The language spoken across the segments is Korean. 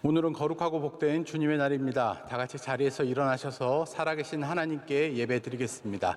오늘은 거룩하고 복된 주님의 날입니다. 다 같이 자리에서 일어나셔서 살아계신 하나님께 예배 드리겠습니다.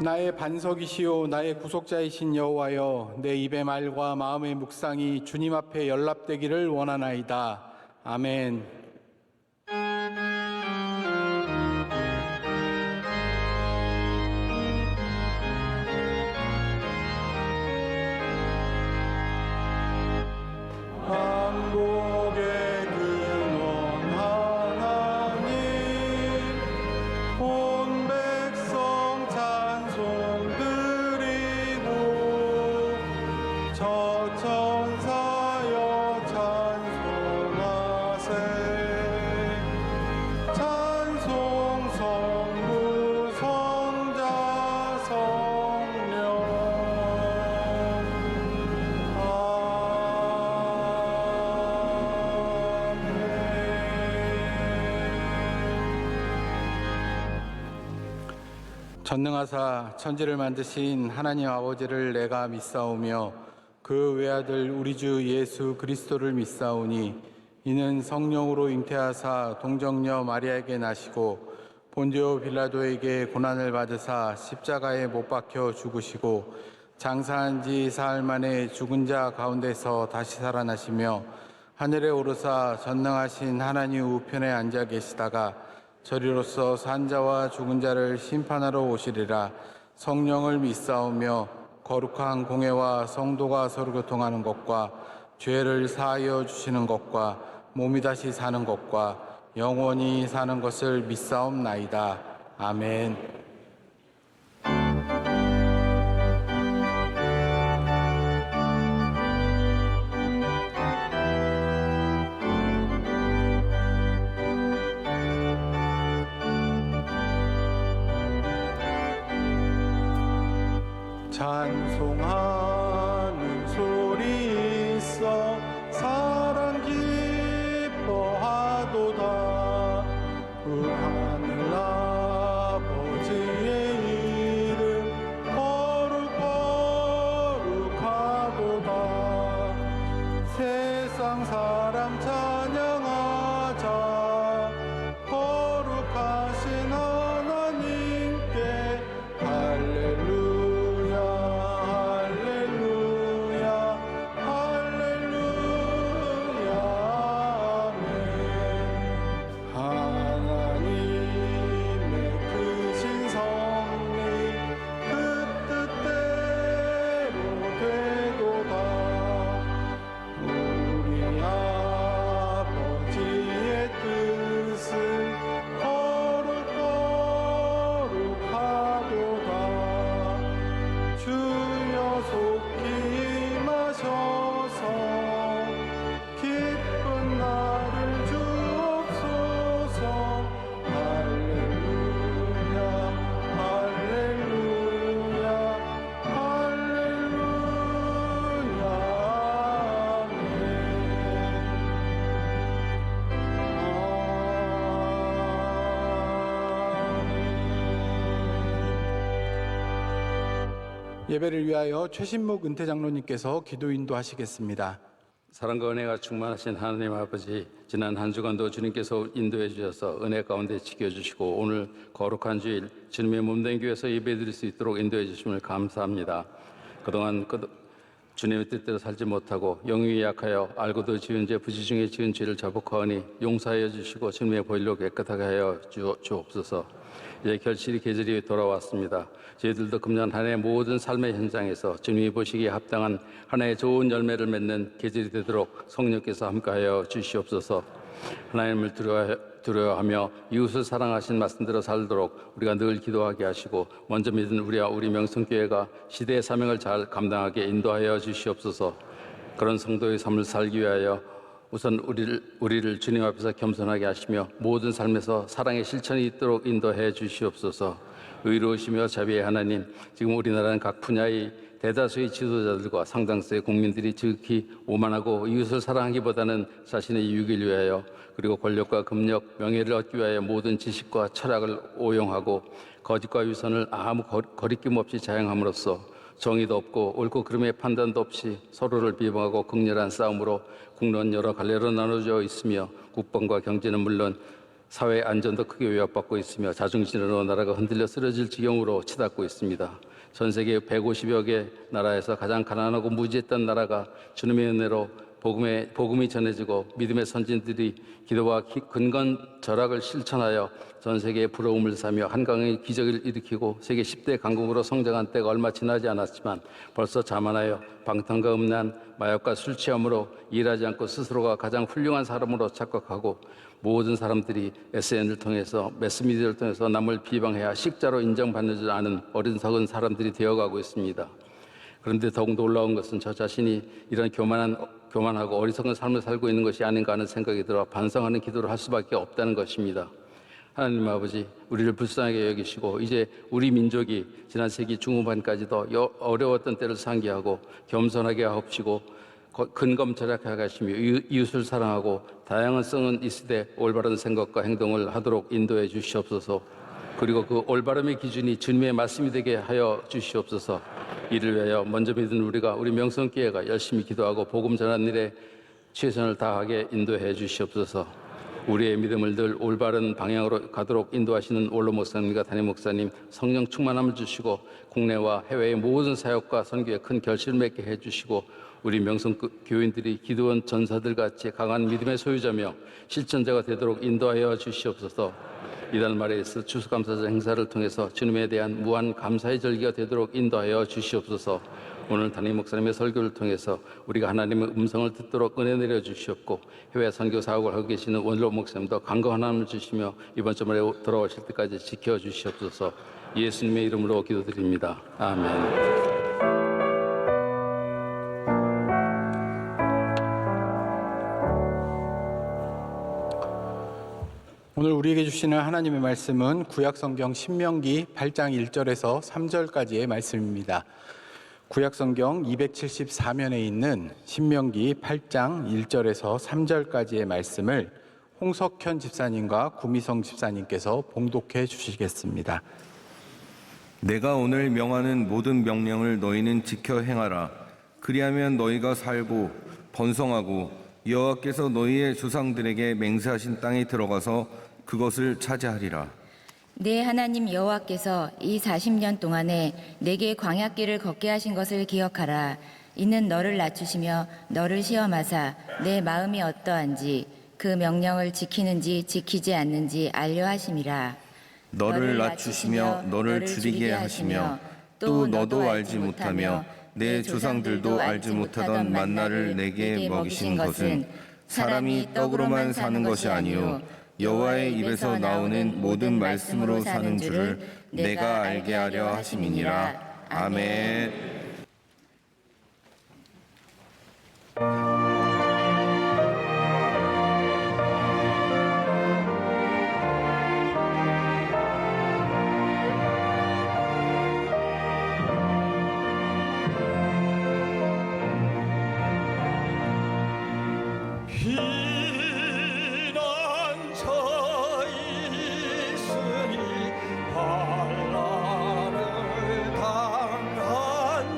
나의 반석이시오 나의 구속자이신 여호와여, 내 입의 말과 마음의 묵상이 주님 앞에 연락되기를 원하나이다. 아멘. 전능하사 천지를 만드신 하나님 아버지를 내가 믿사오며 그 외아들 우리 주 예수 그리스도를 믿사오니, 이는 성령으로 잉태하사 동정녀 마리아에게 나시고 본디오 빌라도에게 고난을 받으사 십자가에 못 박혀 죽으시고 장사한 지 사흘 만에 죽은 자 가운데서 다시 살아나시며 하늘에 오르사 전능하신 하나님 우편에 앉아 계시다가 저리로서 산자와 죽은 자를 심판하러 오시리라. 성령을 믿사오며 거룩한 공회와 성도가 서로 교통하는 것과 죄를 사하여 주시는 것과 몸이 다시 사는 것과 영원히 사는 것을 믿사옵나이다. 아멘. 찬송하는 소리 있어 사랑 기뻐하도다. 하늘 아버지의 이름 거룩하도다. 세상 사람 찬양하자. 거룩하신 하나님께 할렐루야. 예배를 위하여 최신묵 은퇴장로님께서 기도 인도하시겠습니다. 사랑과 은혜가 충만하신 하나님 아버지, 지난 한 주간도 주님께서 인도해 주셔서 은혜 가운데 지켜주시고 오늘 거룩한 주일 주님의 몸된 교회에서 예배드릴 수 있도록 인도해 주심을 감사합니다. 그동안 주님의 뜻대로 살지 못하고 영육이 약하여 알고도 지은 죄 부지 중에 지은 죄를 자복하오니 용서하여 주시고 주님의 보혈로 깨끗하게 하여 주옵소서. 이제 결실이 계절이 돌아왔습니다. 저희들도 금년 한 해 모든 삶의 현장에서 주님이 보시기에 합당한 하나의 좋은 열매를 맺는 계절이 되도록 성령께서 함께하여 주시옵소서. 하나님을 두려워하며 이웃을 사랑하신 말씀대로 살도록 우리가 늘 기도하게 하시고 먼저 믿은 우리 명성교회가 시대의 사명을 잘 감당하게 인도하여 주시옵소서. 그런 성도의 삶을 살기 위하여 우선 우리를 주님 앞에서 겸손하게 하시며 모든 삶에서 사랑의 실천이 있도록 인도해 주시옵소서. 의로우시며 자비의 하나님, 지금 우리나라는 각 분야의 대다수의 지도자들과 상당수의 국민들이 지극히 오만하고 이웃을 사랑하기보다는 자신의 이익을 위하여 그리고 권력과 금력, 명예를 얻기 위하여 모든 지식과 철학을 오용하고 거짓과 위선을 아무 거리낌 없이 자행함으로써 정의도 없고 옳고 그름의 판단도 없이 서로를 비방하고 극렬한 싸움으로 국론 여러 갈래로 나눠져 있으며 국방과 경제는 물론 사회 안전도 크게 위협받고 있으며 자중심으로 나라가 흔들려 쓰러질 지경으로 치닫고 있습니다. 전 세계 150여 개 나라에서 가장 가난하고 무지했던 나라가 주님의 은혜로 복음이 전해지고 믿음의 선진들이 기도와 근건 절약을 실천하여 전 세계의 부러움을 사며 한강의 기적을 일으키고 세계 10대 강국으로 성장한 때가 얼마 지나지 않았지만 벌써 자만하여 방탕과 음란, 마약과 술 취함으로 일하지 않고 스스로가 가장 훌륭한 사람으로 착각하고 모든 사람들이 SNS를 통해서 매스미디어를 통해서 남을 비방해야 식자로 인정받는 줄 아는 어리석은 사람들이 되어가고 있습니다. 그런데 더욱 놀라운 것은 저 자신이 이런 교만하고 어리석은 삶을 살고 있는 것이 아닌가 하는 생각이 들어 반성하는 기도를 할 수밖에 없다는 것입니다. 하나님 아버지, 우리를 불쌍하게 여기시고 이제 우리 민족이 지난 세기 중후반까지도 어려웠던 때를 상기하고 겸손하게 하옵시고 근검 절약하게 하시며 이웃을 사랑하고 다양한 성은 이 시대 올바른 생각과 행동을 하도록 인도해 주시옵소서. 그리고 그 올바름의 기준이 주님의 말씀이 되게 하여 주시옵소서. 이를 위하여 먼저 믿은 우리 명성교회가 열심히 기도하고 복음 전하는 일에 최선을 다하게 인도해 주시옵소서. 우리의 믿음을 늘 올바른 방향으로 가도록 인도하시는 원로 목사님과 담임 목사님 성령 충만함을 주시고 국내와 해외의 모든 사역과 선교에 큰 결실을 맺게 해주시고 우리 명성교인들이 기도원 전사들같이 강한 믿음의 소유자며 실천자가 되도록 인도하여 주시옵소서. 이달 말에 있을 추수감사절 행사를 통해서 주님에 대한 무한 감사의 절기가 되도록 인도하여 주시옵소서. 오늘 담임 목사님의 설교를 통해서 우리가 하나님의 음성을 듣도록 은혜 내려 주시옵고 해외 선교 사역을 하고 계시는 원로 목사님도 강건한 하나님을 주시며 이번 주말에 돌아오실 때까지 지켜 주시옵소서. 예수님의 이름으로 기도드립니다. 아멘. 오늘 우리에게 주시는 하나님의 말씀은 구약성경 신명기 8장 1절에서 3절까지의 말씀입니다. 구약성경 274면에 있는 신명기 8장 1절에서 3절까지의 말씀을 홍석현 집사님과 구미성 집사님께서 봉독해 주시겠습니다. 내가 오늘 명하는 모든 명령을 너희는 지켜 행하라. 그리하면 너희가 살고 번성하고 여호와께서 너희의 조상들에게 맹세하신 땅에 들어가서 그것을 차지하리라. 내 하나님 여호와께서 이 40년 동안에 내게 광야길을 걷게 하신 것을 기억하라. 이는 너를 낮추시며 너를 시험하사 내 마음이 어떠한지 그 명령을 지키는지 지키지 않는지 알려 하심이라. 너를 낮추시며 너를 줄이게 하시며 또 너도 알지 못하며 내 조상들도 알지 못하던 만나를 내게 먹이신 것은 사람이 떡으로만 사는 것이 아니요 여호와의 입에서 나오는 모든 말씀으로 사는 줄을 내가 알게 하려 하심이니라. 아멘. 한란을 당한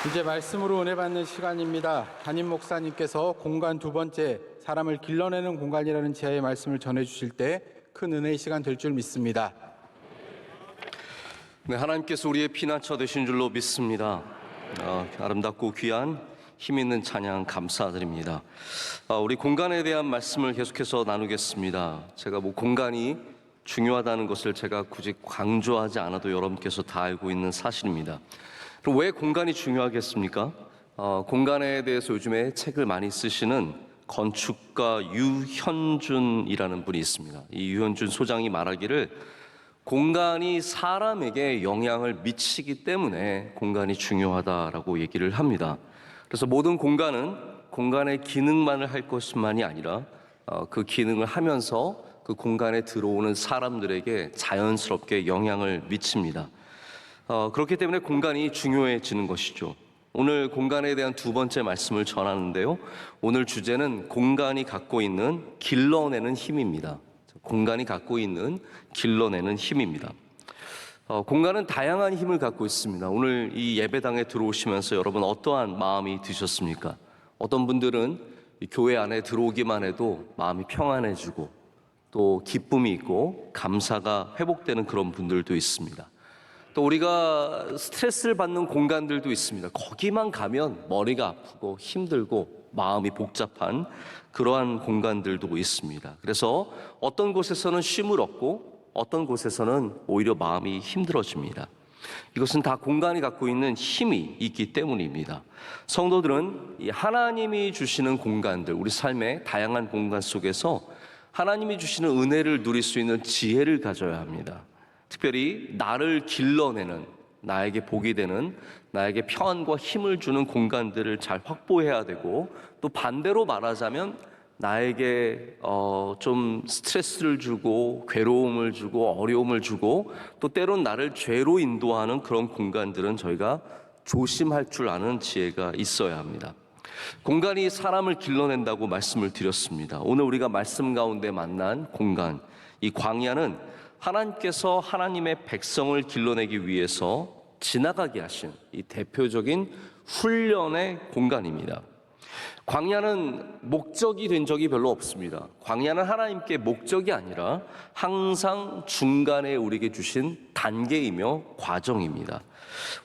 이제 말씀으로 은혜 받는 시간입니다. 담임 목사님께서 공간 두 번째, 사람을 길러내는 공간이라는 제의 말씀을 전해주실 때 큰 은혜의 시간 될 줄 믿습니다. 네, 하나님께서 우리의 피난처 되신 줄로 믿습니다. 아름답고 귀한 힘 있는 찬양 감사드립니다. 우리 공간에 대한 말씀을 계속해서 나누겠습니다. 제가 공간이 중요하다는 것을 제가 굳이 강조하지 않아도 여러분께서 다 알고 있는 사실입니다. 그럼 왜 공간이 중요하겠습니까? 공간에 대해서 요즘에 책을 많이 쓰시는 건축가 유현준이라는 분이 있습니다. 이 유현준 소장이 말하기를 공간이 사람에게 영향을 미치기 때문에 공간이 중요하다라고 얘기를 합니다. 그래서 모든 공간은 공간의 기능만을 할 것만이 아니라 그 기능을 하면서 그 공간에 들어오는 사람들에게 자연스럽게 영향을 미칩니다. 그렇기 때문에 공간이 중요해지는 것이죠. 오늘 공간에 대한 두 번째 말씀을 전하는데요. 오늘 주제는 공간이 갖고 있는 길러내는 힘입니다. 공간이 갖고 있는 길러내는 힘입니다. 공간은 다양한 힘을 갖고 있습니다. 오늘 이 예배당에 들어오시면서 여러분 어떠한 마음이 드셨습니까? 어떤 분들은 이 교회 안에 들어오기만 해도 마음이 평안해지고 또 기쁨이 있고 감사가 회복되는 그런 분들도 있습니다. 또 우리가 스트레스를 받는 공간들도 있습니다. 거기만 가면 머리가 아프고 힘들고 마음이 복잡한 그러한 공간들도 있습니다. 그래서 어떤 곳에서는 쉼을 얻고 어떤 곳에서는 오히려 마음이 힘들어집니다. 이것은 다 공간이 갖고 있는 힘이 있기 때문입니다. 성도들은 이 하나님이 주시는 공간들, 우리 삶의 다양한 공간 속에서 하나님이 주시는 은혜를 누릴 수 있는 지혜를 가져야 합니다. 특별히 나를 길러내는, 나에게 복이 되는, 나에게 평안과 힘을 주는 공간들을 잘 확보해야 되고, 또 반대로 말하자면 나에게 좀 스트레스를 주고 괴로움을 주고 어려움을 주고 또 때론 나를 죄로 인도하는 그런 공간들은 저희가 조심할 줄 아는 지혜가 있어야 합니다. 공간이 사람을 길러낸다고 말씀을 드렸습니다. 오늘 우리가 말씀 가운데 만난 공간, 이 광야는 하나님께서 하나님의 백성을 길러내기 위해서 지나가게 하신 이 대표적인 훈련의 공간입니다. 광야는 목적이 된 적이 별로 없습니다. 광야는 하나님께 목적이 아니라 항상 중간에 우리에게 주신 단계이며 과정입니다.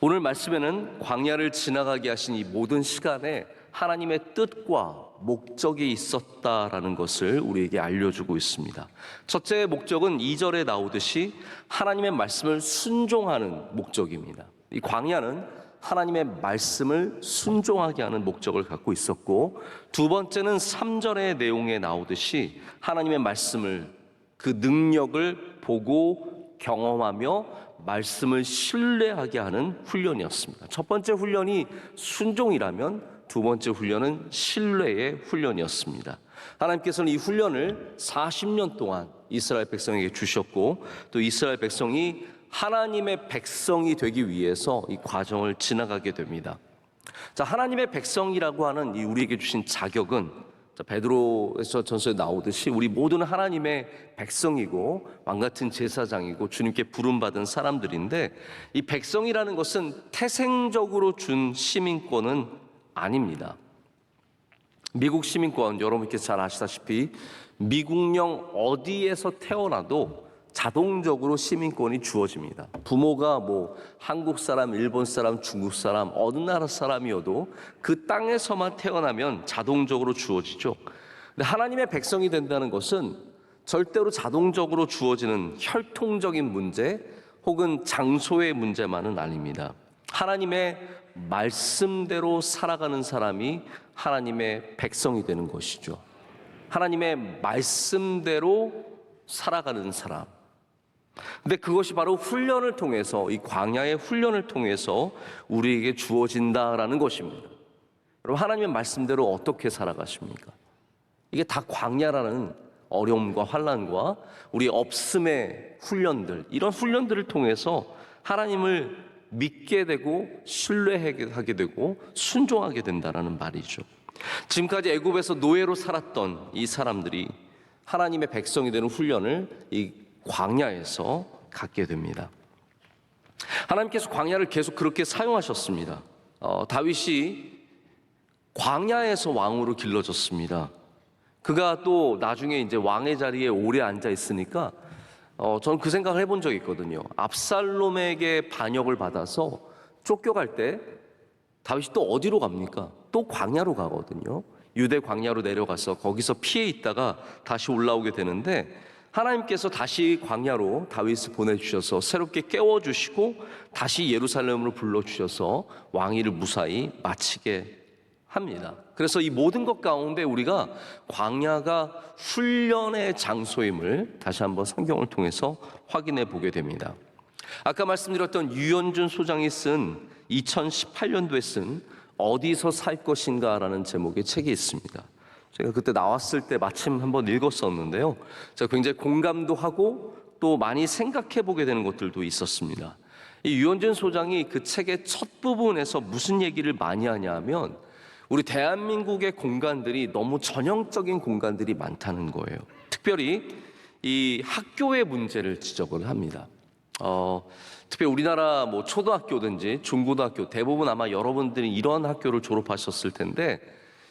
오늘 말씀에는 광야를 지나가게 하신 이 모든 시간에 하나님의 뜻과 목적이 있었다라는 것을 우리에게 알려주고 있습니다. 첫째 목적은 2절에 나오듯이 하나님의 말씀을 순종하는 목적입니다. 이 광야는 하나님의 말씀을 순종하게 하는 목적을 갖고 있었고, 두 번째는 3절의 내용에 나오듯이 하나님의 말씀을, 그 능력을 보고 경험하며 말씀을 신뢰하게 하는 훈련이었습니다. 첫 번째 훈련이 순종이라면 두 번째 훈련은 신뢰의 훈련이었습니다. 하나님께서는 이 훈련을 40년 동안 이스라엘 백성에게 주셨고, 또 이스라엘 백성이 하나님의 백성이 되기 위해서 이 과정을 지나가게 됩니다. 자, 하나님의 백성이라고 하는 이 우리에게 주신 자격은 베드로에서 전서에 나오듯이 우리 모두는 하나님의 백성이고 왕같은 제사장이고 주님께 부름받은 사람들인데, 이 백성이라는 것은 태생적으로 준 시민권은 아닙니다. 미국 시민권, 여러분께서 잘 아시다시피 미국령 어디에서 태어나도 자동적으로 시민권이 주어집니다. 부모가 한국 사람, 일본 사람, 중국 사람, 어느 나라 사람이어도 그 땅에서만 태어나면 자동적으로 주어지죠. 근데 하나님의 백성이 된다는 것은 절대로 자동적으로 주어지는 혈통적인 문제 혹은 장소의 문제만은 아닙니다. 하나님의 말씀대로 살아가는 사람이 하나님의 백성이 되는 것이죠. 하나님의 말씀대로 살아가는 사람. 근데 그것이 바로 훈련을 통해서, 이 광야의 훈련을 통해서 우리에게 주어진다라는 것입니다. 여러분, 하나님의 말씀대로 어떻게 살아가십니까? 이게 다 광야라는 어려움과 환난과 우리 없음의 훈련들, 이런 훈련들을 통해서 하나님을 믿게 되고 신뢰하게 되고 순종하게 된다라는 말이죠. 지금까지 애굽에서 노예로 살았던 이 사람들이 하나님의 백성이 되는 훈련을 이 광야에서 갖게 됩니다. 하나님께서 광야를 계속 그렇게 사용하셨습니다. 다윗이 광야에서 왕으로 길러졌습니다. 그가 또 나중에 이제 왕의 자리에 오래 앉아 있으니까 저는 그 생각을 해본 적이 있거든요. 압살롬에게 반역을 받아서 쫓겨갈 때 다윗이 또 어디로 갑니까? 또 광야로 가거든요. 유대 광야로 내려가서 거기서 피해 있다가 다시 올라오게 되는데 하나님께서 다시 광야로 다윗을 보내주셔서 새롭게 깨워주시고 다시 예루살렘으로 불러주셔서 왕위를 무사히 마치게 합니다. 그래서 이 모든 것 가운데 우리가 광야가 훈련의 장소임을 다시 한번 성경을 통해서 확인해 보게 됩니다. 아까 말씀드렸던 유현준 소장이 쓴 2018년도에 쓴 어디서 살 것인가라는 제목의 책이 있습니다. 제가 그때 나왔을 때 마침 한번 읽었었는데요. 제가 굉장히 공감도 하고 또 많이 생각해 보게 되는 것들도 있었습니다. 이 유현준 소장이 그 책의 첫 부분에서 무슨 얘기를 많이 하냐 하면 우리 대한민국의 공간들이 너무 전형적인 공간들이 많다는 거예요. 특별히 이 학교의 문제를 지적을 합니다. 특히 우리나라 뭐 초등학교든지 중고등학교 대부분 아마 여러분들이 이런 학교를 졸업하셨을 텐데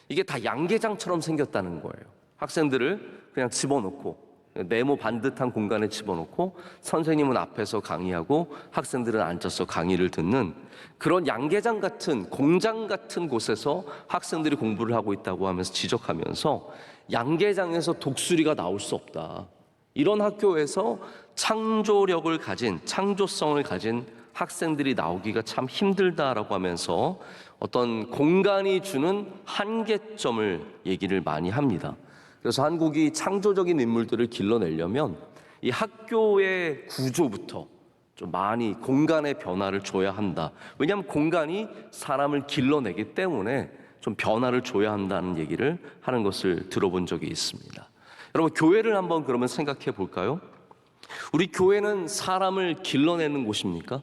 이게 다 양계장처럼 생겼다는 거예요. 학생들을 그냥 집어넣고 네모 반듯한 공간에 집어넣고 선생님은 앞에서 강의하고 학생들은 앉아서 강의를 듣는 그런 양계장 같은 공장 같은 곳에서 학생들이 공부를 하고 있다고 하면서 지적하면서 양계장에서 독수리가 나올 수 없다. 이런 학교에서 창조력을 가진 창조성을 가진 학생들이 나오기가 참 힘들다라고 하면서 어떤 공간이 주는 한계점을 얘기를 많이 합니다. 그래서 한국이 창조적인 인물들을 길러내려면 이 학교의 구조부터 좀 많이 공간의 변화를 줘야 한다. 왜냐하면 공간이 사람을 길러내기 때문에 좀 변화를 줘야 한다는 얘기를 하는 것을 들어본 적이 있습니다. 여러분, 교회를 한번 그러면 생각해 볼까요? 우리 교회는 사람을 길러내는 곳입니까?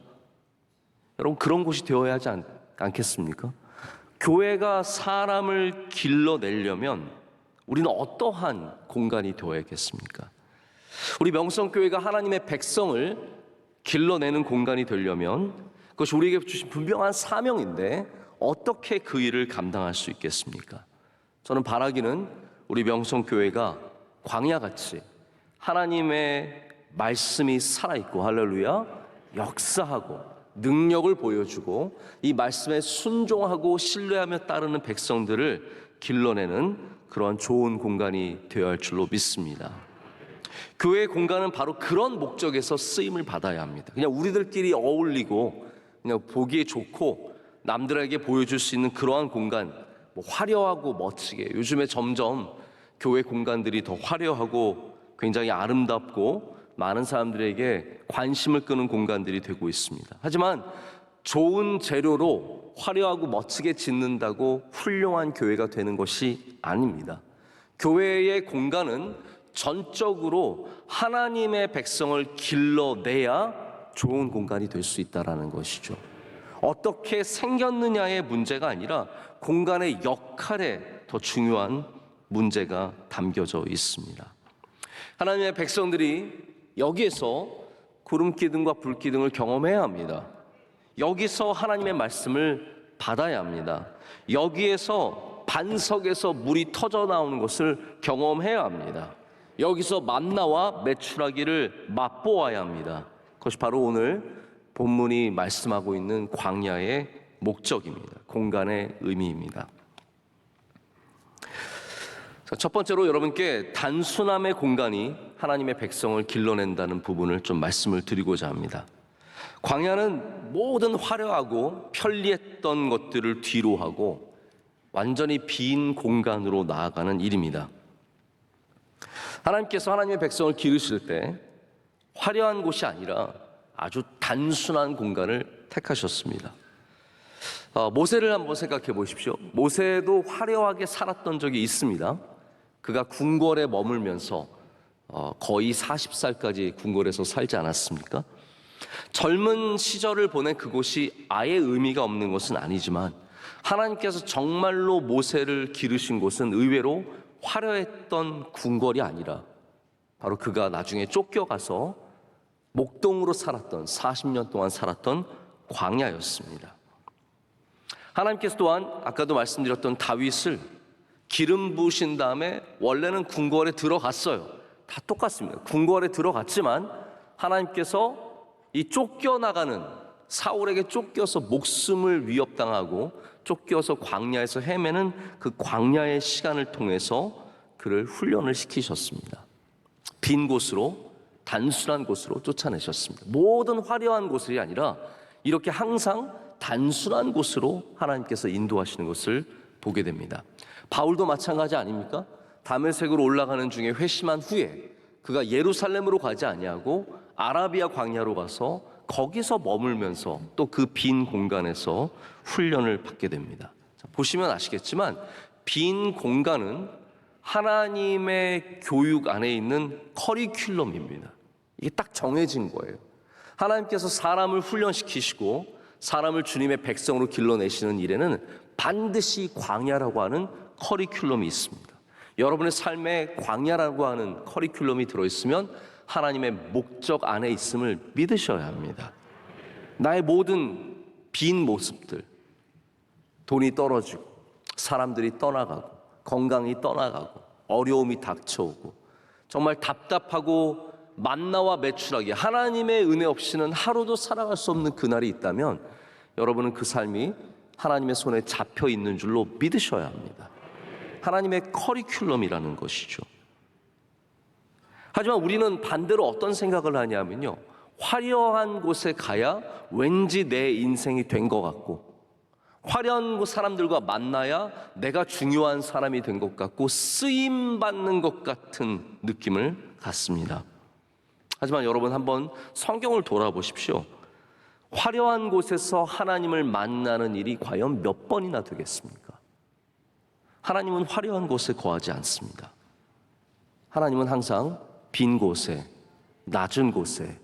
여러분, 그런 곳이 되어야 하지 않겠습니까? 교회가 사람을 길러내려면 우리는 어떠한 공간이 되어야겠습니까? 우리 명성교회가 하나님의 백성을 길러내는 공간이 되려면 그것이 우리에게 주신 분명한 사명인데 어떻게 그 일을 감당할 수 있겠습니까? 저는 바라기는 우리 명성교회가 광야같이 하나님의 말씀이 살아있고 할렐루야 역사하고 능력을 보여주고 이 말씀에 순종하고 신뢰하며 따르는 백성들을 길러내는 그러한 좋은 공간이 되어야 할 줄로 믿습니다. 교회의 공간은 바로 그런 목적에서 쓰임을 받아야 합니다. 그냥 우리들끼리 어울리고 그냥 보기에 좋고 남들에게 보여줄 수 있는 그러한 공간, 뭐 화려하고 멋지게 요즘에 점점 교회 공간들이 더 화려하고 굉장히 아름답고 많은 사람들에게 관심을 끄는 공간들이 되고 있습니다. 하지만 좋은 재료로 화려하고 멋지게 짓는다고 훌륭한 교회가 되는 것이 아닙니다. 교회의 공간은 전적으로 하나님의 백성을 길러내야 좋은 공간이 될 수 있다는 것이죠. 어떻게 생겼느냐의 문제가 아니라 공간의 역할에 더 중요한 문제가 담겨져 있습니다. 하나님의 백성들이 여기에서 구름기둥과 불기둥을 경험해야 합니다. 여기서 하나님의 말씀을 받아야 합니다. 여기에서 반석에서 물이 터져 나오는 것을 경험해야 합니다. 여기서 만나와 메추라기를 맛보아야 합니다. 그것이 바로 오늘 본문이 말씀하고 있는 광야의 목적입니다. 공간의 의미입니다. 첫 번째로 여러분께 단순함의 공간이 하나님의 백성을 길러낸다는 부분을 좀 말씀을 드리고자 합니다. 광야는 모든 화려하고 편리했던 것들을 뒤로 하고 완전히 빈 공간으로 나아가는 일입니다. 하나님께서 하나님의 백성을 기르실 때 화려한 곳이 아니라 아주 단순한 공간을 택하셨습니다. 모세를 한번 생각해 보십시오. 모세도 화려하게 살았던 적이 있습니다. 그가 궁궐에 머물면서 거의 40살까지 궁궐에서 살지 않았습니까? 젊은 시절을 보낸 그곳이 아예 의미가 없는 것은 아니지만 하나님께서 정말로 모세를 기르신 곳은 의외로 화려했던 궁궐이 아니라 바로 그가 나중에 쫓겨가서 목동으로 살았던 40년 동안 살았던 광야였습니다. 하나님께서 또한 아까도 말씀드렸던 다윗을 기름 부으신 다음에 원래는 궁궐에 들어갔어요. 다 똑같습니다. 궁궐에 들어갔지만 하나님께서 이 쫓겨나가는 사울에게 쫓겨서 목숨을 위협당하고 쫓겨서 광야에서 헤매는 그 광야의 시간을 통해서 그를 훈련을 시키셨습니다. 빈 곳으로, 단순한 곳으로 쫓아내셨습니다. 모든 화려한 곳이 아니라 이렇게 항상 단순한 곳으로 하나님께서 인도하시는 것을 보게 됩니다. 바울도 마찬가지 아닙니까? 다메섹으로 올라가는 중에 회심한 후에 그가 예루살렘으로 가지 아니하고 아라비아 광야로 가서 거기서 머물면서 또 그 빈 공간에서 훈련을 받게 됩니다. 보시면 아시겠지만 빈 공간은 하나님의 교육 안에 있는 커리큘럼입니다. 이게 딱 정해진 거예요. 하나님께서 사람을 훈련시키시고 사람을 주님의 백성으로 길러내시는 일에는 반드시 광야라고 하는 커리큘럼이 있습니다. 여러분의 삶에 광야라고 하는 커리큘럼이 들어있으면 하나님의 목적 안에 있음을 믿으셔야 합니다. 나의 모든 빈 모습들, 돈이 떨어지고 사람들이 떠나가고 건강이 떠나가고 어려움이 닥쳐오고 정말 답답하고 만나와 매출하기, 하나님의 은혜 없이는 하루도 살아갈 수 없는 그날이 있다면 여러분은 그 삶이 하나님의 손에 잡혀 있는 줄로 믿으셔야 합니다. 하나님의 커리큘럼이라는 것이죠. 하지만 우리는 반대로 어떤 생각을 하냐면요, 화려한 곳에 가야 왠지 내 인생이 된 것 같고, 화려한 사람들과 만나야 내가 중요한 사람이 된 것 같고 쓰임받는 것 같은 느낌을 갖습니다. 하지만 여러분, 한번 성경을 돌아보십시오. 화려한 곳에서 하나님을 만나는 일이 과연 몇 번이나 되겠습니까? 하나님은 화려한 곳에 거하지 않습니다. 하나님은 항상 빈 곳에, 낮은 곳에,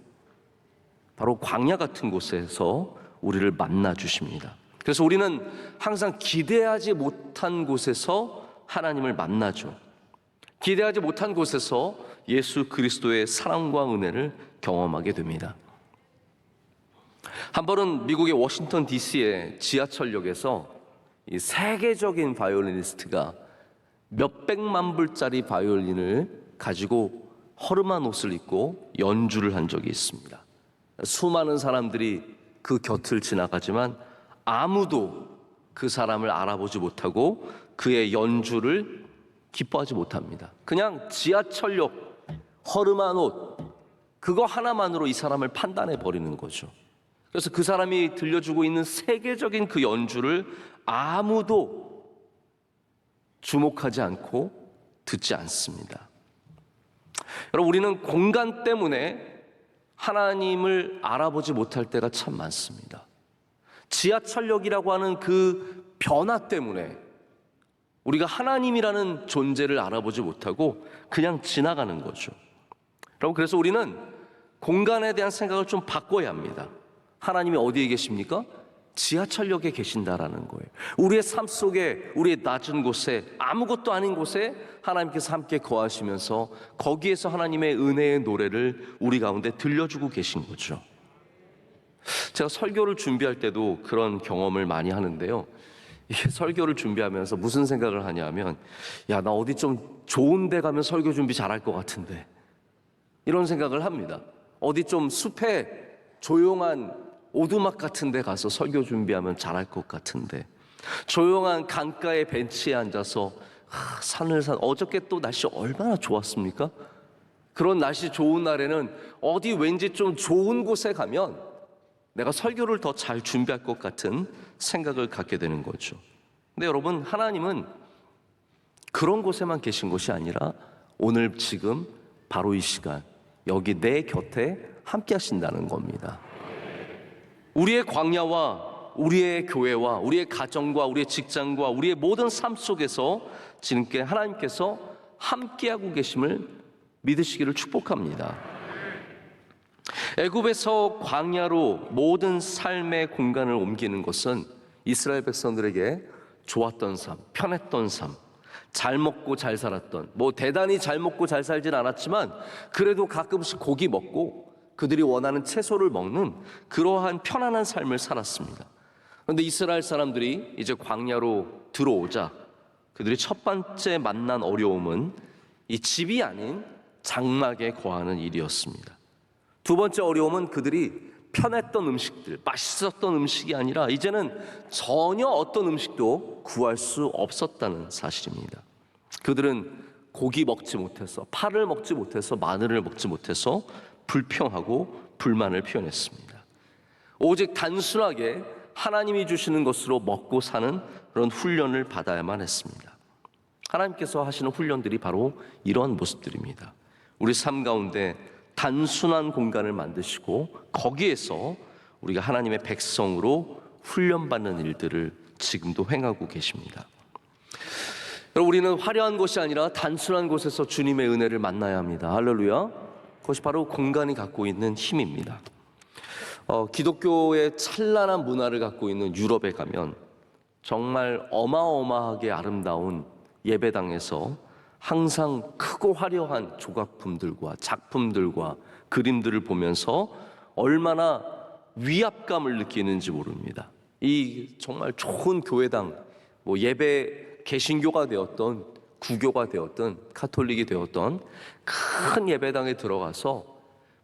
바로 광야 같은 곳에서 우리를 만나 주십니다. 그래서 우리는 항상 기대하지 못한 곳에서 하나님을 만나죠. 기대하지 못한 곳에서 예수 그리스도의 사랑과 은혜를 경험하게 됩니다. 한 번은 미국의 워싱턴 DC의 지하철역에서 이 세계적인 바이올리니스트가 몇백만 불짜리 바이올린을 가지고 허름한 옷을 입고 연주를 한 적이 있습니다. 수많은 사람들이 그 곁을 지나가지만 아무도 그 사람을 알아보지 못하고 그의 연주를 기뻐하지 못합니다. 그냥 지하철역 허름한 옷, 그거 하나만으로 이 사람을 판단해 버리는 거죠. 그래서 그 사람이 들려주고 있는 세계적인 그 연주를 아무도 주목하지 않고 듣지 않습니다. 여러분, 우리는 공간 때문에 하나님을 알아보지 못할 때가 참 많습니다. 지하철역이라고 하는 그 변화 때문에 우리가 하나님이라는 존재를 알아보지 못하고 그냥 지나가는 거죠. 여러분, 그래서 우리는 공간에 대한 생각을 좀 바꿔야 합니다. 하나님이 어디에 계십니까? 지하철역에 계신다라는 거예요. 우리의 삶 속에, 우리의 낮은 곳에, 아무것도 아닌 곳에 하나님께서 함께 거하시면서 거기에서 하나님의 은혜의 노래를 우리 가운데 들려주고 계신 거죠. 제가 설교를 준비할 때도 그런 경험을 많이 하는데요, 이게 설교를 준비하면서 무슨 생각을 하냐면, 야, 나 어디 좀 좋은 데 가면 설교 준비 잘할 것 같은데, 이런 생각을 합니다. 어디 좀 숲에 조용한 오두막 같은 데 가서 설교 준비하면 잘할 것 같은데, 조용한 강가의 벤치에 앉아서 어저께 또 날씨 얼마나 좋았습니까? 그런 날씨 좋은 날에는 어디 왠지 좀 좋은 곳에 가면 내가 설교를 더 잘 준비할 것 같은 생각을 갖게 되는 거죠. 근데 여러분, 하나님은 그런 곳에만 계신 것이 아니라 오늘 지금 바로 이 시간 여기 내 곁에 함께 하신다는 겁니다. 우리의 광야와 우리의 교회와 우리의 가정과 우리의 직장과 우리의 모든 삶 속에서 지금께 하나님께서 함께하고 계심을 믿으시기를 축복합니다. 애굽에서 광야로 모든 삶의 공간을 옮기는 것은 이스라엘 백성들에게 좋았던 삶, 편했던 삶, 잘 먹고 잘 살았던, 대단히 잘 먹고 잘 살진 않았지만 그래도 가끔씩 고기 먹고 그들이 원하는 채소를 먹는 그러한 편안한 삶을 살았습니다. 그런데 이스라엘 사람들이 이제 광야로 들어오자 그들이 첫 번째 만난 어려움은 이 집이 아닌 장막에 거하는 일이었습니다. 두 번째 어려움은 그들이 편했던 음식들, 맛있었던 음식이 아니라 이제는 전혀 어떤 음식도 구할 수 없었다는 사실입니다. 그들은 고기 먹지 못해서, 파를 먹지 못해서, 마늘을 먹지 못해서 불평하고 불만을 표현했습니다. 오직 단순하게 하나님이 주시는 것으로 먹고 사는 그런 훈련을 받아야만 했습니다. 하나님께서 하시는 훈련들이 바로 이러한 모습들입니다. 우리 삶 가운데 단순한 공간을 만드시고 거기에서 우리가 하나님의 백성으로 훈련받는 일들을 지금도 행하고 계십니다. 여러분, 우리는 화려한 곳이 아니라 단순한 곳에서 주님의 은혜를 만나야 합니다. 할렐루야. 그것이 바로 공간이 갖고 있는 힘입니다. 기독교의 찬란한 문화를 갖고 있는 유럽에 가면 정말 어마어마하게 아름다운 예배당에서 항상 크고 화려한 조각품들과 작품들과 그림들을 보면서 얼마나 위압감을 느끼는지 모릅니다. 이 정말 좋은 교회당, 예배 개신교가 되었던 구교가 되었던 카톨릭이 되었던 큰 예배당에 들어가서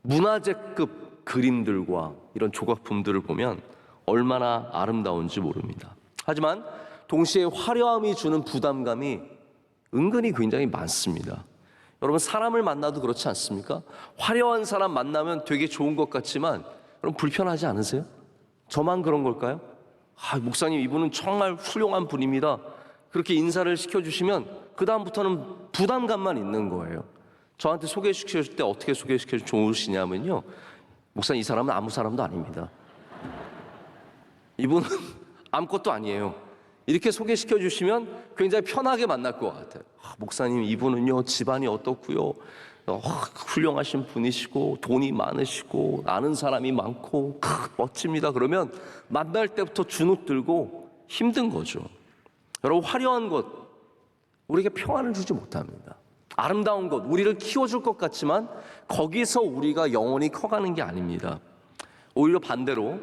문화재급 그림들과 이런 조각품들을 보면 얼마나 아름다운지 모릅니다. 하지만 동시에 화려함이 주는 부담감이 은근히 굉장히 많습니다. 여러분, 사람을 만나도 그렇지 않습니까? 화려한 사람 만나면 되게 좋은 것 같지만 여러분, 불편하지 않으세요? 저만 그런 걸까요? 목사님, 이분은 정말 훌륭한 분입니다. 그렇게 인사를 시켜주시면 그 다음부터는 부담감만 있는 거예요. 저한테 소개시켜줄 때 어떻게 소개시켜주면 좋으시냐면요, 목사님, 이 사람은 아무 사람도 아닙니다. 이분은 아무것도 아니에요. 이렇게 소개시켜 주시면 굉장히 편하게 만날 것 같아요. 목사님, 이분은요 집안이 어떻고요, 훌륭하신 분이시고 돈이 많으시고 아는 사람이 많고 멋집니다. 그러면 만날 때부터 주눅 들고 힘든 거죠. 여러분, 화려한 것 우리에게 평안을 주지 못합니다. 아름다운 것 우리를 키워줄 것 같지만 거기서 우리가 영원히 커가는 게 아닙니다. 오히려 반대로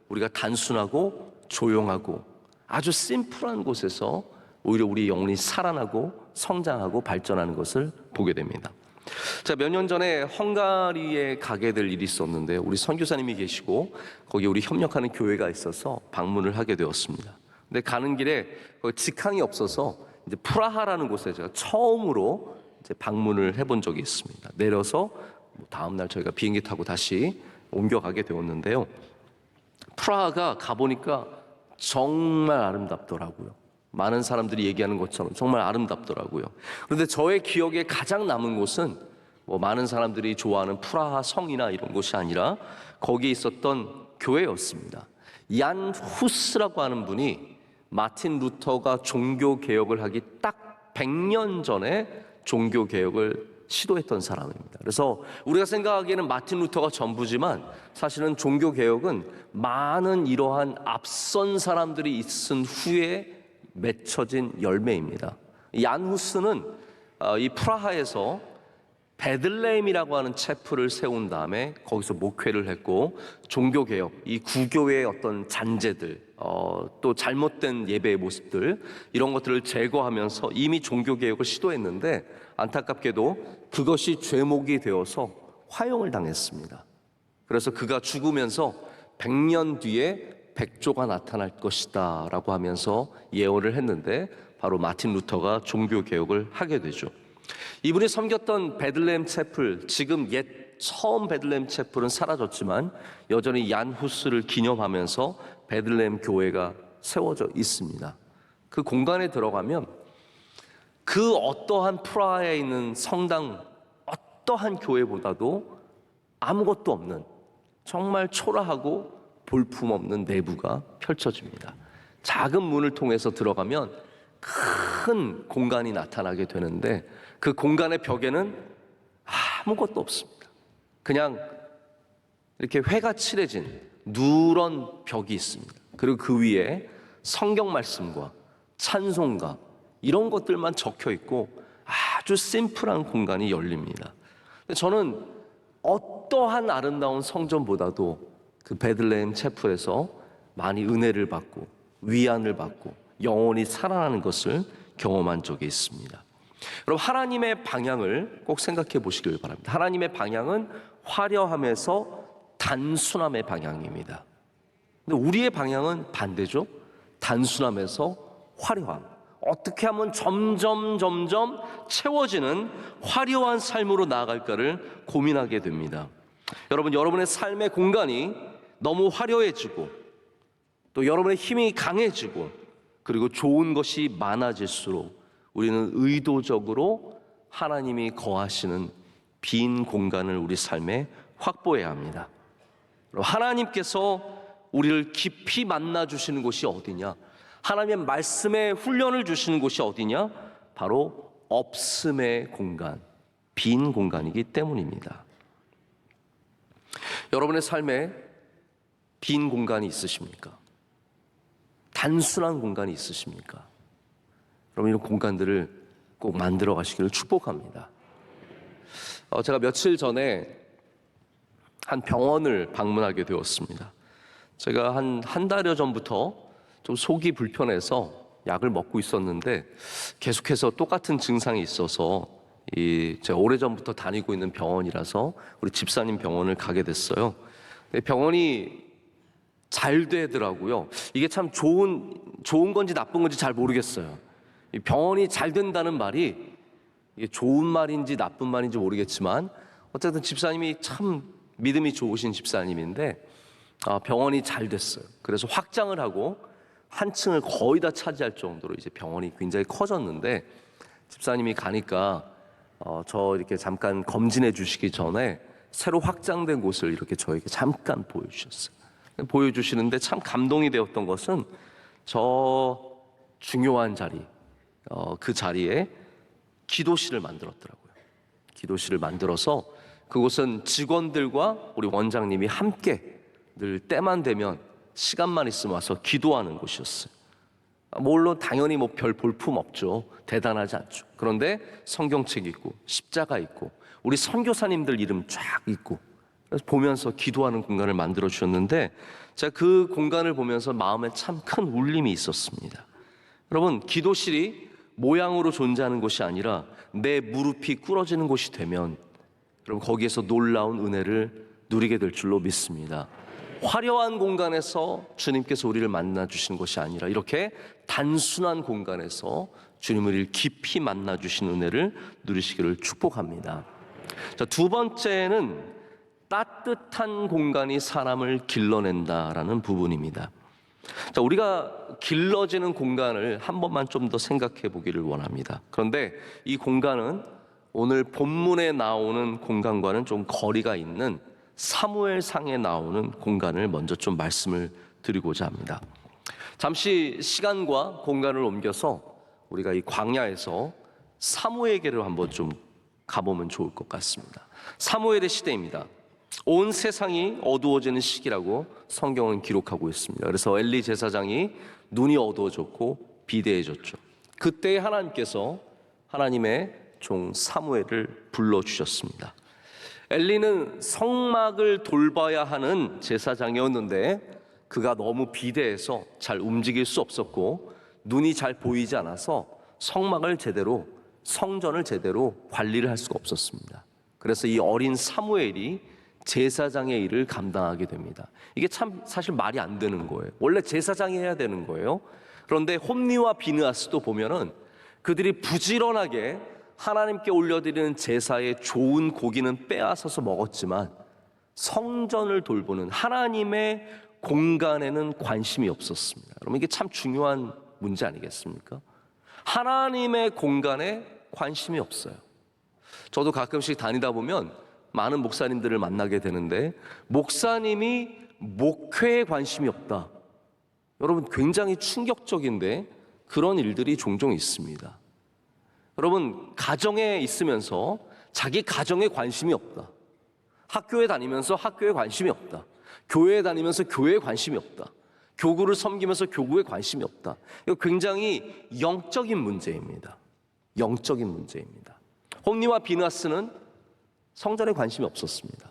우리가 단순하고 조용하고 아주 심플한 곳에서 오히려 우리 영혼이 살아나고 성장하고 발전하는 것을 보게 됩니다. 자, 몇 년 전에 헝가리에 가게 될 일이 있었는데 우리 선교사님이 계시고 거기 우리 협력하는 교회가 있어서 방문을 하게 되었습니다. 근데 가는 길에 직항이 없어서 이제 프라하라는 곳에 제가 처음으로 이제 방문을 해본 적이 있습니다. 내려서 다음 날 저희가 비행기 타고 다시 옮겨가게 되었는데요. 프라하가 가보니까 정말 아름답더라고요. 많은 사람들이 얘기하는 것처럼 정말 아름답더라고요. 그런데 저의 기억에 가장 남은 곳은 많은 사람들이 좋아하는 프라하 성이나 이런 곳이 아니라 거기에 있었던 교회였습니다. 얀 후스라고 하는 분이 마틴 루터가 종교개혁을 하기 딱 100년 전에 종교개혁을 시도했던 사람입니다. 그래서 우리가 생각하기에는 마틴 루터가 전부지만 사실은 종교개혁은 많은 이러한 앞선 사람들이 있은 후에 맺혀진 열매입니다. 얀 후스는 이 프라하에서 베들레헴이라고 하는 체플을 세운 다음에 거기서 목회를 했고 종교개혁, 이 구교의 어떤 잔재들, 또 잘못된 예배의 모습들 이런 것들을 제거하면서 이미 종교개혁을 시도했는데 안타깝게도 그것이 죄목이 되어서 화형을 당했습니다. 그래서 그가 죽으면서 100년 뒤에 백조가 나타날 것이다 라고 하면서 예언을 했는데 바로 마틴 루터가 종교개혁을 하게 되죠. 이분이 섬겼던 베들레헴 채플, 지금 처음 베들레헴 채플은 사라졌지만 여전히 얀 후스를 기념하면서 베들레헴 교회가 세워져 있습니다. 그 공간에 들어가면 그 어떠한 프라하에 있는 성당, 어떠한 교회보다도 아무것도 없는 정말 초라하고 볼품없는 내부가 펼쳐집니다. 작은 문을 통해서 들어가면 큰 공간이 나타나게 되는데 그 공간의 벽에는 아무것도 없습니다. 그냥 이렇게 회가 칠해진 누런 벽이 있습니다. 그리고 그 위에 성경 말씀과 찬송가 이런 것들만 적혀 있고 아주 심플한 공간이 열립니다. 저는 어떠한 아름다운 성전보다도 그 베들레헴 채플에서 많이 은혜를 받고 위안을 받고 영원히 살아나는 것을 경험한 적이 있습니다. 여러분, 하나님의 방향을 꼭 생각해 보시길 바랍니다. 하나님의 방향은 화려함에서 단순함의 방향입니다. 근데 우리의 방향은 반대죠. 단순함에서 화려함. 어떻게 하면 점점 채워지는 화려한 삶으로 나아갈까를 고민하게 됩니다. 여러분, 여러분의 삶의 공간이 너무 화려해지고 또 여러분의 힘이 강해지고 그리고 좋은 것이 많아질수록 우리는 의도적으로 하나님이 거하시는 빈 공간을 우리 삶에 확보해야 합니다. 하나님께서 우리를 깊이 만나 주시는 곳이 어디냐? 하나님의 말씀에 훈련을 주시는 곳이 어디냐? 바로 없음의 공간, 빈 공간이기 때문입니다. 여러분의 삶에 빈 공간이 있으십니까? 단순한 공간이 있으십니까? 여러분, 이런 공간들을 꼭 만들어 가시기를 축복합니다. 제가 며칠 전에 한 병원을 방문하게 되었습니다. 제가 한 달여 전부터 좀 속이 불편해서 약을 먹고 있었는데 계속해서 똑같은 증상이 있어서 제가 오래전부터 다니고 있는 병원이라서 우리 집사님 병원을 가게 됐어요. 병원이 잘 되더라고요. 이게 참 좋은 건지 나쁜 건지 잘 모르겠어요. 이 병원이 잘 된다는 말이 이게 좋은 말인지 나쁜 말인지 모르겠지만 어쨌든 집사님이 참 믿음이 좋으신 집사님인데 병원이 잘 됐어요. 그래서 확장을 하고 한 층을 거의 다 차지할 정도로 이제 병원이 굉장히 커졌는데 집사님이 가니까 저 이렇게 잠깐 검진해 주시기 전에 새로 확장된 곳을 이렇게 저에게 잠깐 보여주셨어요. 보여주시는데 참 감동이 되었던 것은 저 중요한 자리, 그 자리에 기도실을 만들었더라고요. 기도실을 만들어서 그곳은 직원들과 우리 원장님이 함께 늘 때만 되면 시간만 있으면 와서 기도하는 곳이었어요. 물론 당연히 뭐 별 볼품 없죠. 대단하지 않죠. 그런데 성경책 있고 십자가 있고 우리 선교사님들 이름 쫙 있고 그래서 보면서 기도하는 공간을 만들어 주셨는데 제가 그 공간을 보면서 마음에 참 큰 울림이 있었습니다. 여러분, 기도실이 모양으로 존재하는 곳이 아니라 내 무릎이 꿇어지는 곳이 되면 여러분 거기에서 놀라운 은혜를 누리게 될 줄로 믿습니다. 화려한 공간에서 주님께서 우리를 만나 주시는 것이 아니라 이렇게 단순한 공간에서 주님을 깊이 만나 주신 은혜를 누리시기를 축복합니다. 자, 두 번째는 따뜻한 공간이 사람을 길러낸다라는 부분입니다. 자, 우리가 길러지는 공간을 한 번만 좀 더 생각해 보기를 원합니다. 그런데 이 공간은 오늘 본문에 나오는 공간과는 좀 거리가 있는 사무엘상에 나오는 공간을 먼저 좀 말씀을 드리고자 합니다. 잠시 시간과 공간을 옮겨서 우리가 이 광야에서 사무엘에게로 한번 좀 가보면 좋을 것 같습니다. 사무엘의 시대입니다. 온 세상이 어두워지는 시기라고 성경은 기록하고 있습니다. 그래서 엘리 제사장이 눈이 어두워졌고 비대해졌죠. 그때 하나님께서 하나님의 종 사무엘을 불러주셨습니다. 엘리는 성막을 돌봐야 하는 제사장이었는데 그가 너무 비대해서 잘 움직일 수 없었고 눈이 잘 보이지 않아서 성막을 제대로, 성전을 제대로 관리를 할 수가 없었습니다. 그래서 이 어린 사무엘이 제사장의 일을 감당하게 됩니다. 이게 참 사실 말이 안 되는 거예요. 원래 제사장이 해야 되는 거예요. 그런데 홈리와 비느하스도 보면은 그들이 부지런하게 하나님께 올려드리는 제사의 좋은 고기는 빼앗아서 먹었지만 성전을 돌보는 하나님의 공간에는 관심이 없었습니다. 여러분, 이게 참 중요한 문제 아니겠습니까? 하나님의 공간에 관심이 없어요. 저도 가끔씩 다니다 보면 많은 목사님들을 만나게 되는데 목사님이 목회에 관심이 없다. 여러분, 굉장히 충격적인데 그런 일들이 종종 있습니다. 여러분, 가정에 있으면서 자기 가정에 관심이 없다. 학교에 다니면서 학교에 관심이 없다. 교회에 다니면서 교회에 관심이 없다. 교구를 섬기면서 교구에 관심이 없다. 이거 굉장히 영적인 문제입니다. 영적인 문제입니다. 홈리와 비느하스는 성전에 관심이 없었습니다.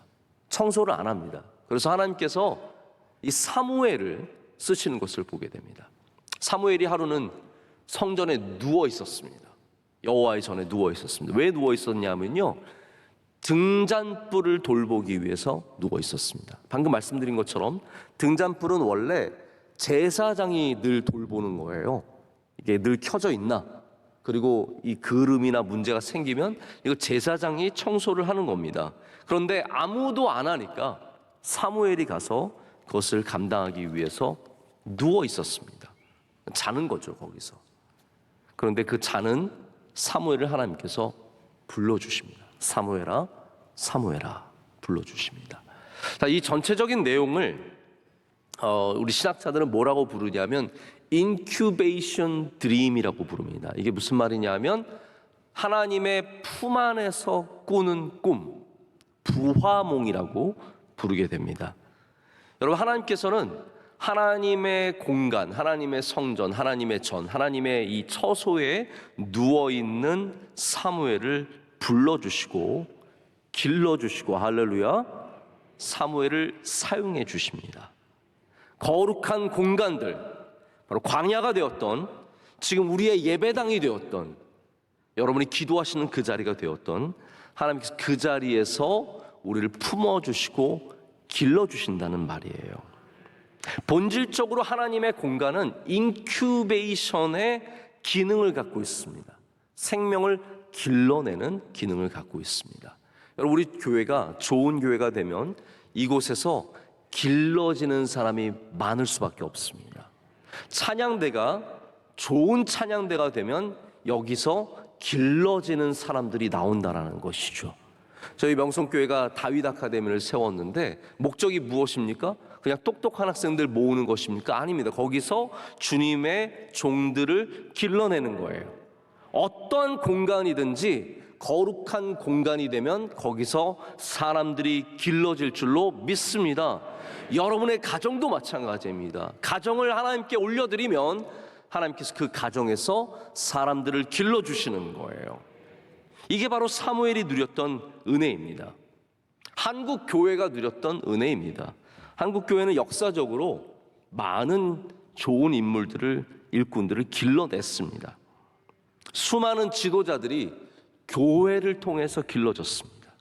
청소를 안 합니다. 그래서 하나님께서 이 사무엘을 쓰시는 것을 보게 됩니다. 사무엘이 하루는 성전에 누워 있었습니다. 여호와의 전에 누워 있었습니다. 왜 누워 있었냐면요, 등잔불을 돌보기 위해서 누워 있었습니다. 방금 말씀드린 것처럼 등잔불은 원래 제사장이 늘 돌보는 거예요. 이게 늘 켜져 있나, 그리고 이 그름이나 문제가 생기면 이거 제사장이 청소를 하는 겁니다. 그런데 아무도 안 하니까 사무엘이 가서 그것을 감당하기 위해서 누워 있었습니다. 자는 거죠, 거기서. 그런데 그 자는 사무엘을 하나님께서 불러주십니다. 사무엘아, 사무엘아 불러주십니다. 자, 이 전체적인 내용을 우리 신학자들은 뭐라고 부르냐면 인큐베이션 드림이라고 부릅니다. 이게 무슨 말이냐면 하나님의 품 안에서 꾸는 꿈, 부화몽이라고 부르게 됩니다. 여러분, 하나님께서는 하나님의 공간, 하나님의 성전, 하나님의 전, 하나님의 이 처소에 누워있는 사무엘을 불러주시고 길러주시고, 할렐루야, 사무엘을 사용해 주십니다. 거룩한 공간들, 바로 광야가 되었던, 지금 우리의 예배당이 되었던, 여러분이 기도하시는 그 자리가 되었던, 하나님께서 그 자리에서 우리를 품어주시고 길러주신다는 말이에요. 본질적으로 하나님의 공간은 인큐베이션의 기능을 갖고 있습니다. 생명을 길러내는 기능을 갖고 있습니다. 여러분, 우리 교회가 좋은 교회가 되면 이곳에서 길러지는 사람이 많을 수밖에 없습니다. 찬양대가 좋은 찬양대가 되면 여기서 길러지는 사람들이 나온다라는 것이죠. 저희 명성교회가 다윗 아카데미를 세웠는데 목적이 무엇입니까? 그냥 똑똑한 학생들 모으는 것입니까? 아닙니다. 거기서 주님의 종들을 길러내는 거예요. 어떤 공간이든지 거룩한 공간이 되면 거기서 사람들이 길러질 줄로 믿습니다. 여러분의 가정도 마찬가지입니다. 가정을 하나님께 올려드리면 하나님께서 그 가정에서 사람들을 길러주시는 거예요. 이게 바로 사무엘이 누렸던 은혜입니다. 한국 교회가 누렸던 은혜입니다. 한국 교회는 역사적으로 많은 좋은 인물들을, 일꾼들을 길러냈습니다. 수많은 지도자들이 교회를 통해서 길러졌습니다.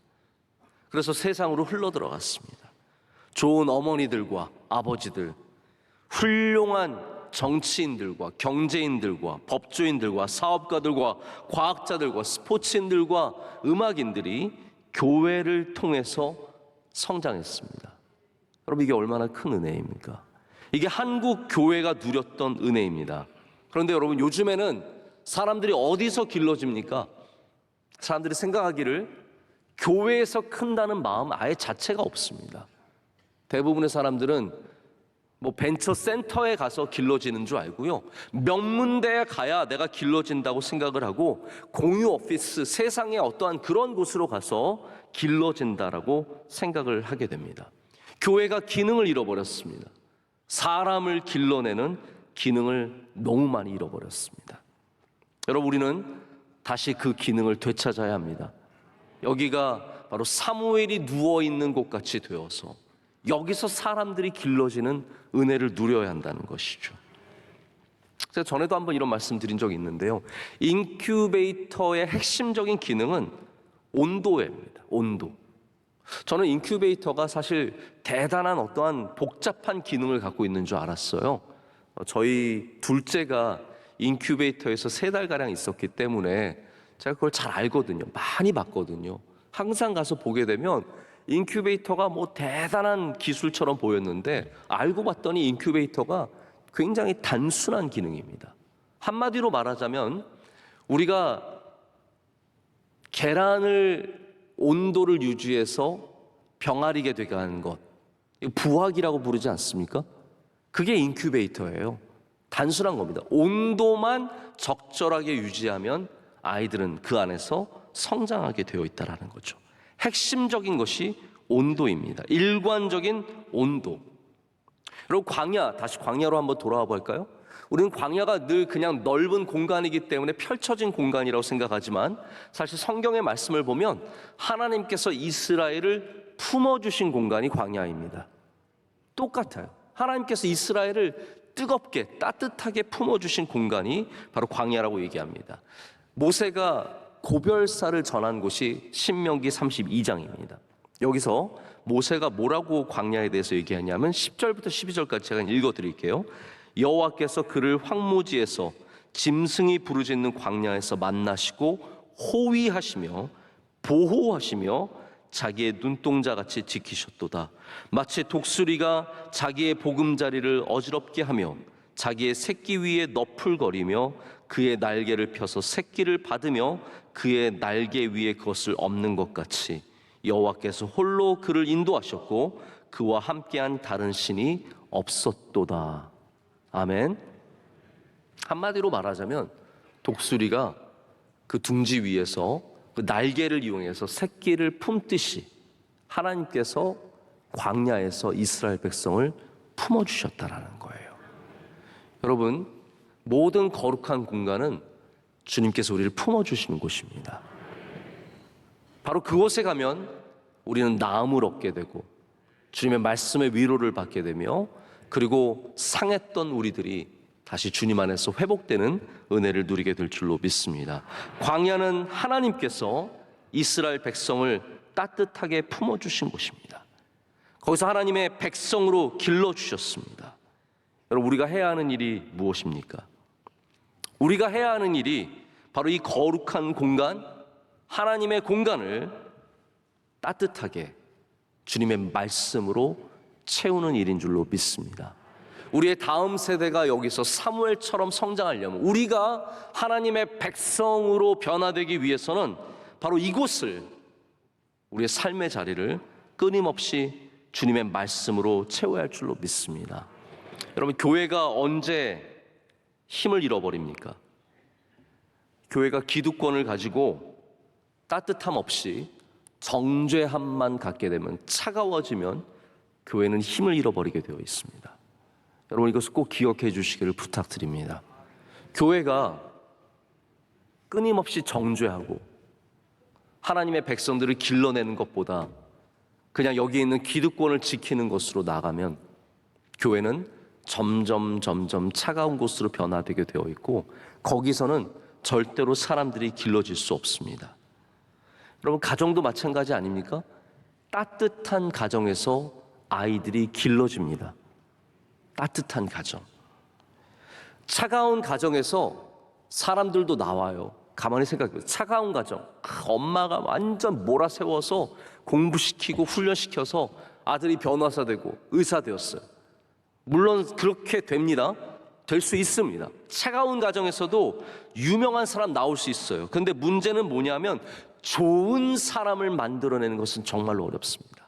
그래서 세상으로 흘러들어갔습니다. 좋은 어머니들과 아버지들, 훌륭한 정치인들과 경제인들과 법조인들과 사업가들과 과학자들과 스포츠인들과 음악인들이 교회를 통해서 성장했습니다. 여러분, 이게 얼마나 큰 은혜입니까? 이게 한국 교회가 누렸던 은혜입니다. 그런데 여러분, 요즘에는 사람들이 어디서 길러집니까? 사람들이 생각하기를 교회에서 큰다는 마음 아예 자체가 없습니다. 대부분의 사람들은 벤처 센터에 가서 길러지는 줄 알고요, 명문대에 가야 내가 길러진다고 생각을 하고 공유 오피스, 세상의 어떠한 그런 곳으로 가서 길러진다라고 생각을 하게 됩니다. 교회가 기능을 잃어버렸습니다. 사람을 길러내는 기능을 너무 많이 잃어버렸습니다. 여러분, 우리는 다시 그 기능을 되찾아야 합니다. 여기가 바로 사무엘이 누워있는 곳같이 되어서 여기서 사람들이 길러지는 은혜를 누려야 한다는 것이죠. 제가 전에도 한번 이런 말씀 드린 적이 있는데요, 인큐베이터의 핵심적인 기능은 온도입니다. 온도. 저는 인큐베이터가 사실 대단한 어떠한 복잡한 기능을 갖고 있는 줄 알았어요. 저희 둘째가 인큐베이터에서 3달가량 있었기 때문에 제가 그걸 잘 알거든요. 많이 봤거든요. 항상 가서 보게 되면 인큐베이터가 대단한 기술처럼 보였는데 알고 봤더니 인큐베이터가 굉장히 단순한 기능입니다. 한마디로 말하자면 우리가 계란을 온도를 유지해서 병아리게 되게 하는 것, 부화기라고 부르지 않습니까? 그게 인큐베이터예요. 단순한 겁니다. 온도만 적절하게 유지하면 아이들은 그 안에서 성장하게 되어 있다는 거죠. 핵심적인 것이 온도입니다. 일관적인 온도. 여러분, 광야, 다시 광야로 한번 돌아와 볼까요? 우리는 광야가 늘 그냥 넓은 공간이기 때문에 펼쳐진 공간이라고 생각하지만 사실 성경의 말씀을 보면 하나님께서 이스라엘을 품어주신 공간이 광야입니다. 똑같아요. 하나님께서 이스라엘을 뜨겁게 따뜻하게 품어주신 공간이 바로 광야라고 얘기합니다. 모세가 고별사를 전한 곳이 신명기 32장입니다. 여기서 모세가 뭐라고 광야에 대해서 얘기하냐면 10절부터 12절까지 제가 읽어드릴게요. 여호와께서 그를 황무지에서 짐승이 부르짖는 광야에서 만나시고 호위하시며 보호하시며 자기의 눈동자같이 지키셨도다. 마치 독수리가 자기의 보금자리를 어지럽게 하며 자기의 새끼 위에 너풀거리며 그의 날개를 펴서 새끼를 받으며 그의 날개 위에 그것을 엎는 것 같이 여호와께서 홀로 그를 인도하셨고 그와 함께한 다른 신이 없었도다. 아멘. 한마디로 말하자면 독수리가 그 둥지 위에서 그 날개를 이용해서 새끼를 품듯이 하나님께서 광야에서 이스라엘 백성을 품어주셨다라는 거예요. 여러분, 모든 거룩한 공간은 주님께서 우리를 품어주시는 곳입니다. 바로 그곳에 가면 우리는 나음을 얻게 되고 주님의 말씀의 위로를 받게 되며 그리고 상했던 우리들이 다시 주님 안에서 회복되는 은혜를 누리게 될 줄로 믿습니다. 광야는 하나님께서 이스라엘 백성을 따뜻하게 품어주신 곳입니다. 거기서 하나님의 백성으로 길러주셨습니다. 여러분, 우리가 해야 하는 일이 무엇입니까? 우리가 해야 하는 일이 바로 이 거룩한 공간, 하나님의 공간을 따뜻하게 주님의 말씀으로 채우는 일인 줄로 믿습니다. 우리의 다음 세대가 여기서 사무엘처럼 성장하려면, 우리가 하나님의 백성으로 변화되기 위해서는 바로 이곳을, 우리의 삶의 자리를 끊임없이 주님의 말씀으로 채워야 할 줄로 믿습니다. 여러분, 교회가 언제 힘을 잃어버립니까? 교회가 기득권을 가지고 따뜻함 없이 정죄함만 갖게 되면, 차가워지면 교회는 힘을 잃어버리게 되어 있습니다. 여러분, 이것을 꼭 기억해 주시기를 부탁드립니다. 교회가 끊임없이 정죄하고 하나님의 백성들을 길러내는 것보다 그냥 여기에 있는 기득권을 지키는 것으로 나가면 교회는 점점 차가운 곳으로 변화되게 되어 있고 거기서는 절대로 사람들이 길러질 수 없습니다. 여러분, 가정도 마찬가지 아닙니까? 따뜻한 가정에서 아이들이 길러집니다. 따뜻한 가정. 차가운 가정에서 사람들도 나와요. 가만히 생각해요. 차가운 가정, 엄마가 완전 몰아세워서 공부시키고 훈련시켜서 아들이 변호사 되고 의사 되었어요. 물론 그렇게 됩니다. 될 수 있습니다. 차가운 가정에서도 유명한 사람 나올 수 있어요. 근데 문제는 뭐냐면 좋은 사람을 만들어내는 것은 정말로 어렵습니다.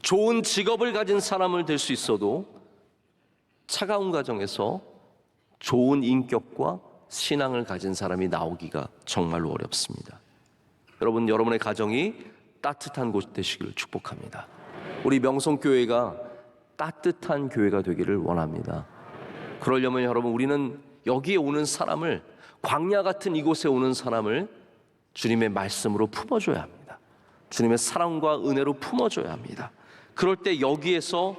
좋은 직업을 가진 사람을 될 수 있어도 차가운 가정에서 좋은 인격과 신앙을 가진 사람이 나오기가 정말로 어렵습니다. 여러분, 여러분의 가정이 따뜻한 곳 되시기를 축복합니다. 우리 명성교회가 따뜻한 교회가 되기를 원합니다. 그러려면 여러분, 우리는 여기에 오는 사람을, 광야 같은 이곳에 오는 사람을 주님의 말씀으로 품어줘야 합니다. 주님의 사랑과 은혜로 품어줘야 합니다. 그럴 때 여기에서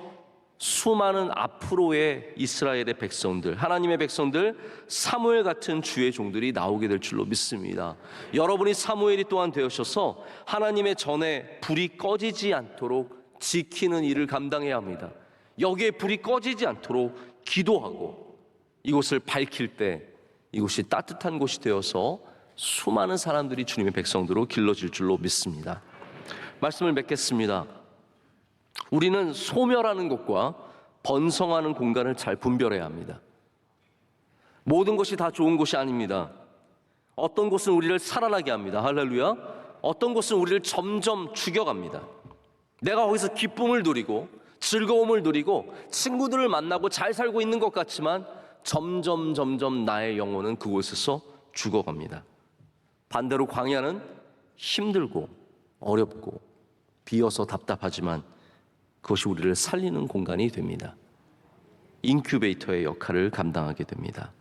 수많은 앞으로의 이스라엘의 백성들, 하나님의 백성들, 사무엘 같은 주의 종들이 나오게 될 줄로 믿습니다. 여러분이 사무엘이 또한 되셔서 하나님의 전에 불이 꺼지지 않도록 지키는 일을 감당해야 합니다. 여기에 불이 꺼지지 않도록 기도하고 이곳을 밝힐 때 이곳이 따뜻한 곳이 되어서 수많은 사람들이 주님의 백성들로 길러질 줄로 믿습니다. 말씀을 맺겠습니다. 우리는 소멸하는 것과 번성하는 공간을 잘 분별해야 합니다. 모든 것이 다 좋은 곳이 아닙니다. 어떤 곳은 우리를 살아나게 합니다. 할렐루야. 어떤 곳은 우리를 점점 죽여갑니다. 내가 거기서 기쁨을 누리고 즐거움을 누리고 친구들을 만나고 잘 살고 있는 것 같지만 점점 나의 영혼은 그곳에서 죽어갑니다. 반대로 광야는 힘들고 어렵고 비어서 답답하지만 그것이 우리를 살리는 공간이 됩니다. 인큐베이터의 역할을 감당하게 됩니다.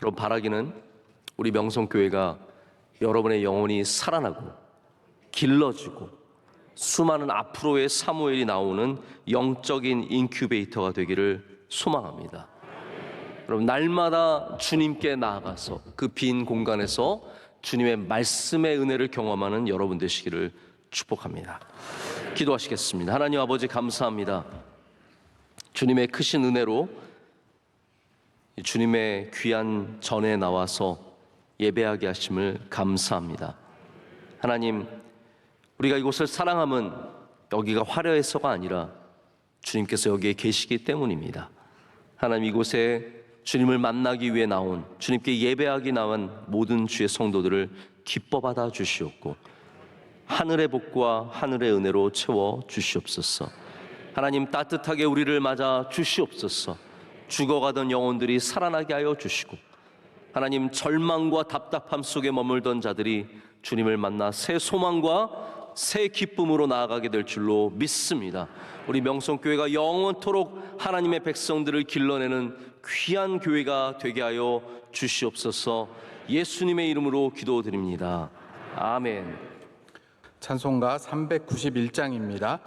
여러분, 바라기는 우리 명성교회가 여러분의 영혼이 살아나고 길러지고 수많은 앞으로의 사무엘이 나오는 영적인 인큐베이터가 되기를 소망합니다. 여러분, 날마다 주님께 나아가서 그 빈 공간에서 주님의 말씀의 은혜를 경험하는 여러분 되시기를 축복합니다. 기도하시겠습니다. 하나님 아버지, 감사합니다. 주님의 크신 은혜로 주님의 귀한 전에 나와서 예배하게 하심을 감사합니다. 하나님, 우리가 이곳을 사랑함은 여기가 화려해서가 아니라 주님께서 여기에 계시기 때문입니다. 하나님, 이곳에 주님을 만나기 위해 나온, 주님께 예배하기 나온 모든 주의 성도들을 기뻐 받아 주시옵고 하늘의 복과 하늘의 은혜로 채워 주시옵소서. 하나님, 따뜻하게 우리를 맞아 주시옵소서. 죽어가던 영혼들이 살아나게 하여 주시고, 하나님, 절망과 답답함 속에 머물던 자들이 주님을 만나 새 소망과 새 기쁨으로 나아가게 될 줄로 믿습니다. 우리 명성교회가 영원토록 하나님의 백성들을 길러내는 귀한 교회가 되게 하여 주시옵소서. 예수님의 이름으로 기도드립니다. 아멘. 찬송가 391장입니다.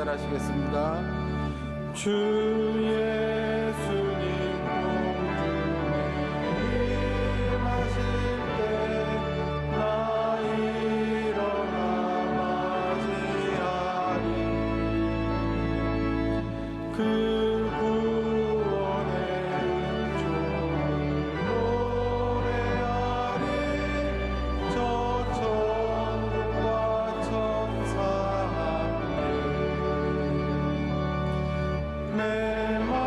하시겠습니다. 주 예수님 공주님 하실 때 나 일어나 맞이하리. 그 구원의 은총을 노래하리. 저 천국과 천사 내 맘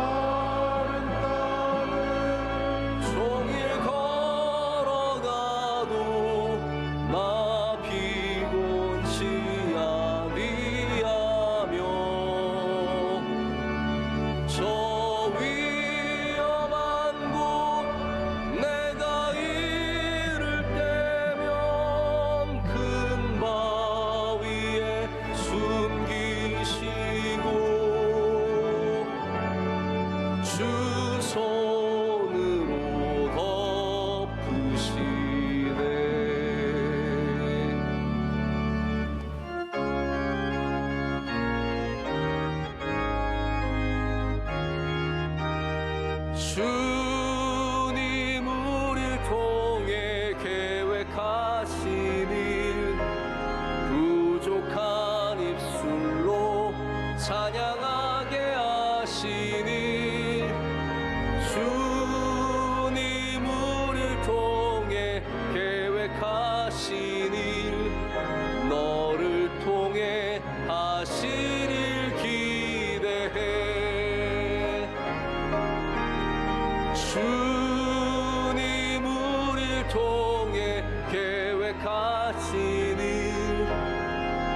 주님 우리를 통해 계획하신 일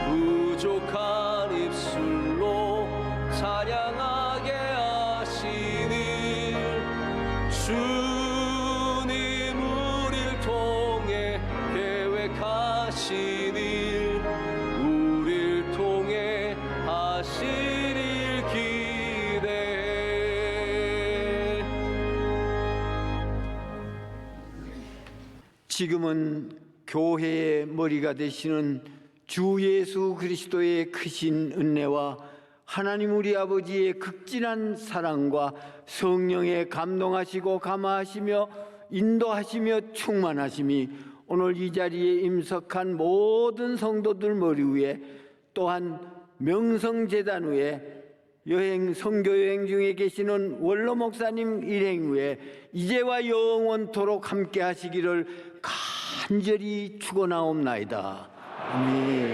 부족한 입술로 찬양하게 하시니 주님 우리를 통해 계획하신 일 우리를 통해 하신 일 기대해. 지금은 교회의 머리가 되시는 주 예수 그리스도의 크신 은혜와 하나님 우리 아버지의 극진한 사랑과 성령의 감동하시고 감화하시며 인도하시며 충만하심이 오늘 이 자리에 임석한 모든 성도들 머리 위에, 또한 명성재단 위에, 선교여행 중에 계시는 원로 목사님 일행 위에 이제와 영원토록 함께 하시기를 간절히 축원하옵나이다. 아멘.